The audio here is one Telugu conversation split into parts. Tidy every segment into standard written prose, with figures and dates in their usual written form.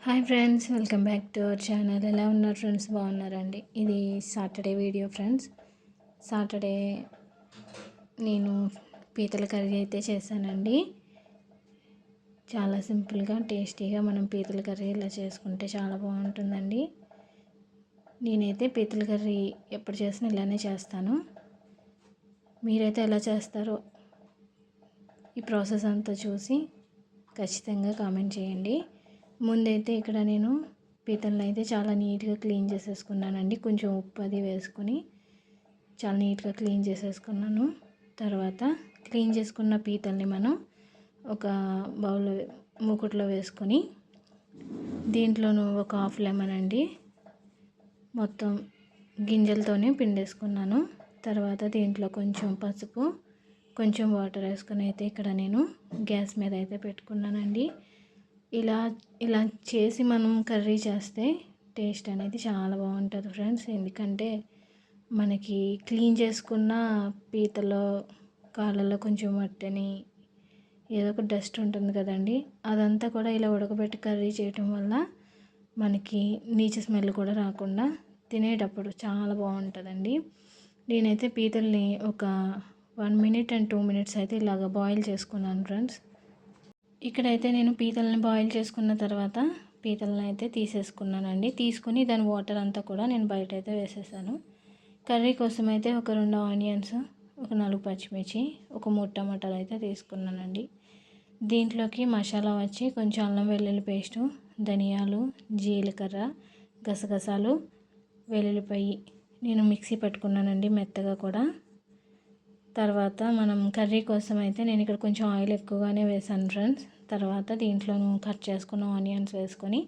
Hi friends, welcome back to our channel. ఎలా ఉన్నారు ఫ్రెండ్స్? బాగున్నారండి? ఇది సాటర్డే వీడియో ఫ్రెండ్స్. సాటర్డే నేను పీతల కర్రీ అయితే చేశానండి. చాలా సింపుల్గా టేస్టీగా మనం పీతల కర్రీ ఇలా చేసుకుంటే చాలా బాగుంటుందండి. నేనైతే పీతల కర్రీ ఎప్పుడు చేసినా ఇలానే చేస్తాను. మీరైతే ఎలా చేస్తారో ఈ ప్రాసెస్ అంతా చూసి ఖచ్చితంగా కామెంట్ చేయండి. ముందైతే ఇక్కడ నేను పీతలను అయితే చాలా నీట్గా క్లీన్ చేసేసుకున్నానండి. కొంచెం ఉప్పు అది వేసుకొని చాలా నీట్గా క్లీన్ చేసేసుకున్నాను. తర్వాత క్లీన్ చేసుకున్న పీతల్ని మనం ఒక బౌల్ మూకుట్లో వేసుకొని దీంట్లోనూ ఒక హాఫ్ లెమన్ అండి మొత్తం గింజలతోనే పిండేసుకున్నాను. తర్వాత దీంట్లో కొంచెం పసుపు, కొంచెం వాటర్ వేసుకొని అయితే ఇక్కడ నేను గ్యాస్ మీద అయితే పెట్టుకున్నానండి. ఇలా ఇలా చేసి మనం కర్రీ చేస్తే టేస్ట్ అనేది చాలా బాగుంటుంది ఫ్రెండ్స్. ఎందుకంటే మనకి క్లీన్ చేసుకున్న పీతలో కాళ్ళలో కొంచెం మట్టని ఏదో ఒక డస్ట్ ఉంటుంది కదండి, అదంతా కూడా ఇలా ఉడకబెట్టి కర్రీ చేయటం వల్ల మనకి నీచు స్మెల్ కూడా రాకుండా తినేటప్పుడు చాలా బాగుంటుందండి. నేనైతే పీతల్ని ఒక 1 మినిట్ అండ్ 2 మినిట్స్ అయితే ఇలాగ బాయిల్ చేసుకున్నాను ఫ్రెండ్స్. ఇక్కడైతే నేను పీతల్ని బాయిల్ చేసుకున్న తర్వాత పీతలను అయితే తీసేసుకున్నానండి. తీసుకుని దాని వాటర్ అంతా కూడా నేను బయట అయితే వేసేసాను. కర్రీ కోసం అయితే ఒక 2 ఆనియన్స్, ఒక 4 పచ్చిమిర్చి, ఒక 3 టమాటాలు అయితే తీసుకున్నానండి. దీంట్లోకి మసాలా వచ్చి కొంచెం అల్లం వెల్లుల్లి పేస్టు, ధనియాలు, జీలకర్ర, గసగసాలు, వెల్లుల్లిపాయి నేను మిక్సీ పట్టుకున్నానండి మెత్తగా కూడా. తర్వాత మనం కర్రీ కోసం అయితే నేను ఇక్కడ కొంచెం ఆయిల్ ఎక్కువగానే వేసాను ఫ్రెండ్స్. తర్వాత దీంట్లోనూ కట్ చేసుకున్న ఆనియన్స్ వేసుకొని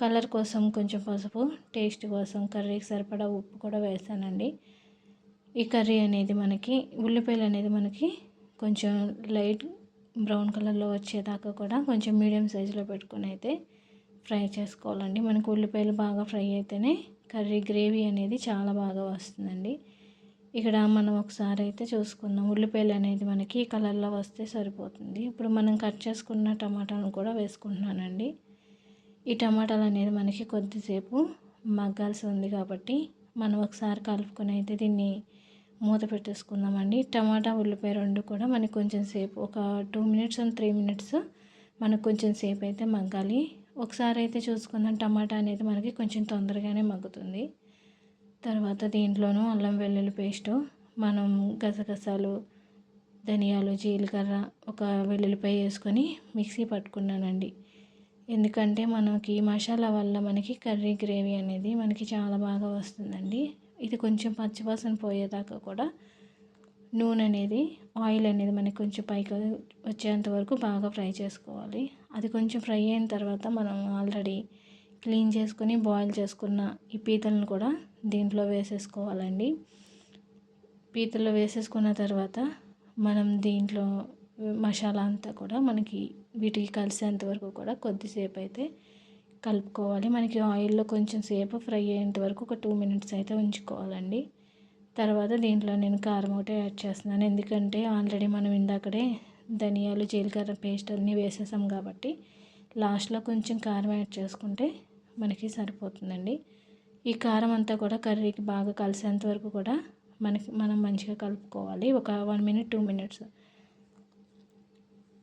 కలర్ కోసం కొంచెం పసుపు, టేస్ట్ కోసం కర్రీకి సరిపడా ఉప్పు కూడా వేసానండి. ఈ కర్రీ అనేది మనకి ఉల్లిపాయలు అనేది మనకి కొంచెం లైట్ బ్రౌన్ కలర్లో వచ్చేదాకా కూడా కొంచెం మీడియం సైజులో పెట్టుకొని అయితే ఫ్రై చేసుకోవాలండి. మనకు ఉల్లిపాయలు బాగా ఫ్రై అయితేనే కర్రీ గ్రేవీ అనేది చాలా బాగా వస్తుందండి. ఇక్కడ మనం ఒకసారి అయితే చూసుకుందాం. ఉల్లిపాయలు అనేది మనకి కలర్లో వస్తే సరిపోతుంది. ఇప్పుడు మనం కట్ చేసుకున్న టమాటాలను కూడా వేసుకుంటున్నానండి. ఈ టమాటాలు అనేది మనకి కొద్దిసేపు మగ్గాల్సి ఉంది కాబట్టి మనం ఒకసారి కలుపుకొని అయితే దీన్ని మూత పెట్టేసుకుందామండి. టమాటా ఉల్లిపాయ రెండు కూడా మనకి కొంచెం సేపు ఒక 2 మినిట్స్ అండ్ 3 మినిట్స్ మనకు కొంచెం సేపు అయితే మగ్గాలి. ఒకసారి అయితే చూసుకుందాం. టమాటా అనేది మనకి కొంచెం తొందరగానే మగ్గుతుంది. తర్వాత దీంట్లోనూ అల్లం వెల్లుల్లి పేస్టు, మనం గసగసాలు, ధనియాలు, జీలకర్ర, ఒక వెల్లుల్లిపాయ వేసుకొని మిక్సీ పట్టుకున్నానండి. ఎందుకంటే మనకి మసాలా వల్ల మనకి కర్రీ గ్రేవీ అనేది మనకి చాలా బాగా వస్తుందండి. ఇది కొంచెం పచ్చివాసన పోయేదాకా కూడా నూనె అనేది ఆయిల్ అనేది మనకి కొంచెం పైకి వచ్చేంత వరకు బాగా ఫ్రై చేసుకోవాలి. అది కొంచెం ఫ్రై అయిన తర్వాత మనం ఆల్రెడీ క్లీన్ చేసుకొని బాయిల్ చేసుకున్న ఈ పీతలను కూడా దీంట్లో వేసేసుకోవాలండి. పీతల్లో వేసేసుకున్న తర్వాత మనం దీంట్లో మసాలా అంతా కూడా మనకి వీటికి కలిసేంత వరకు కూడా కొద్దిసేపు అయితే కలుపుకోవాలి. మనకి ఆయిల్లో కొంచెం సేపు ఫ్రై అయ్యేంత వరకు ఒక 2 మినిట్స్ అయితే ఉంచుకోవాలండి. తర్వాత దీంట్లో నేను కారం ఒకటే యాడ్ చేస్తున్నాను. ఎందుకంటే ఆల్రెడీ మనం ఇందాకడే ధనియాలు, జీలకర్ర పేస్ట్ అన్నీ వేసేసాం కాబట్టి లాస్ట్లో కొంచెం కారం యాడ్ చేసుకుంటే మనకి సరిపోతుందండి. ఈ కారం అంతా కూడా కర్రీకి బాగా కలిసేంత వరకు కూడా మనం మంచిగా కలుపుకోవాలి. ఒక 1 మినిట్ 2 మినిట్స్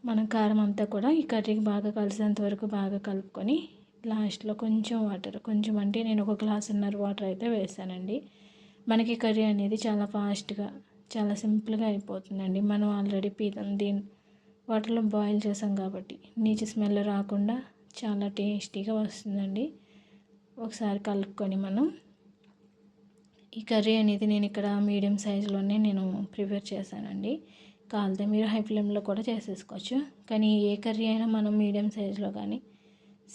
మనం కారం అంతా కూడా ఈ కర్రీకి బాగా కలిసేంత వరకు బాగా కలుపుకొని లాస్ట్లో కొంచెం వాటర్, కొంచెం అంటే నేను 1 గ్లాసున్నర వాటర్ అయితే వేసానండి. మనకి కర్రీ అనేది చాలా ఫాస్ట్గా చాలా సింపుల్గా అయిపోతుందండి. మనం ఆల్రెడీ దీని వాటర్లో బాయిల్ చేసాం కాబట్టి నీచు స్మెల్ రాకుండా చాలా టేస్టీగా వస్తుందండి. ఒకసారి కలుపుకొని మనం ఈ కర్రీ అనేది నేను ఇక్కడ మీడియం సైజులోనే నేను ప్రిపేర్ చేశానండి. కాలితే మీరు హై ఫ్లేమ్లో కూడా చేసేసుకోవచ్చు. కానీ ఏ కర్రీ అయినా మనం మీడియం సైజులో కానీ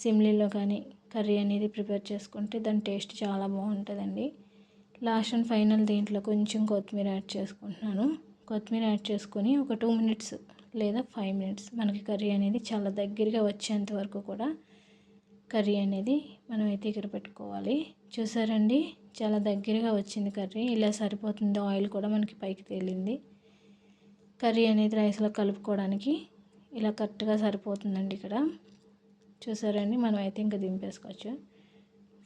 సిమ్లీలో కానీ కర్రీ అనేది ప్రిపేర్ చేసుకుంటే దాని టేస్ట్ చాలా బాగుంటుందండి. లాస్ట్ అండ్ ఫైనల్ దీంట్లో కొంచెం కొత్తిమీర యాడ్ చేసుకుంటున్నాను. కొత్తిమీర యాడ్ చేసుకొని ఒక 2 మినిట్స్ లేదా 5 మినిట్స్ మనకి కర్రీ అనేది చాలా దగ్గరగా వచ్చేంత వరకు కూడా కర్రీ అనేది మనం అయితే ఇక్కడ పెట్టుకోవాలి. చూసారండి, చాలా దగ్గరగా వచ్చింది కర్రీ. ఇలా సరిపోతుంది. ఆయిల్ కూడా మనకి పైకి తేలింది. కర్రీ అనేది రైస్లో కలుపుకోవడానికి ఇలా కరెక్ట్గా సరిపోతుందండి. ఇక్కడ చూసారండి, మనం అయితే ఇంకా దింపేసుకోవచ్చు.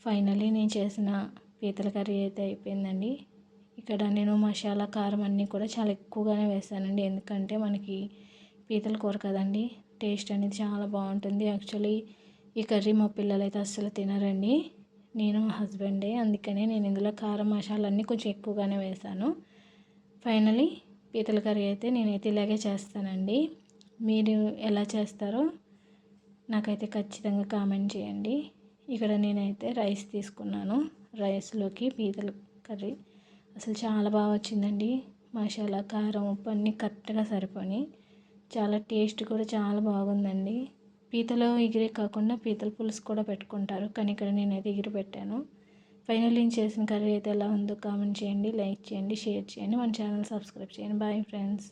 ఫైనల్లీ నేను చేసిన పీతల కర్రీ అయితే అయిపోయిందండి. ఇక్కడ నేను మసాలా కారం అన్నీ కూడా చాలా ఎక్కువగానే వేసానండి, ఎందుకంటే మనకి పీతల కూర కదండి, టేస్ట్ అనేది చాలా బాగుంటుంది. యాక్చువల్లీ ఈ కర్రీ మా పిల్లలు అయితే అస్సలు తినరండి, నేను మా హస్బెండే, అందుకనే నేను ఇందులో కారం మసాలా అన్నీ కొంచెం ఎక్కువగానే వేసాను. ఫైనలీ పీతల కర్రీ అయితే నేనైతే ఇలాగే చేస్తానండి. మీరు ఎలా చేస్తారో నాకైతే ఖచ్చితంగా కామెంట్ చేయండి. ఇక్కడ నేనైతే రైస్ తీసుకున్నాను, రైస్లోకి పీతల కర్రీ అసలు చాలా బాగా వచ్చిందండి. మసాలా కారం ఉప్పు అన్నీ కరెక్ట్గా సరిపోయి చాలా టేస్ట్ కూడా చాలా బాగుందండి. పీతలో ఎగిరే కాకుండా పీతల పులుసు కూడా పెట్టుకుంటారు, కానీ ఇక్కడ నేనైతే ఎగిరి పెట్టాను. ఫైనల్ నేను చేసిన కర్రీ అయితే ఎలా ఉందో కామెంట్ చేయండి, లైక్ చేయండి, షేర్ చేయండి, మన ఛానల్ సబ్స్క్రైబ్ చేయండి. Bye friends.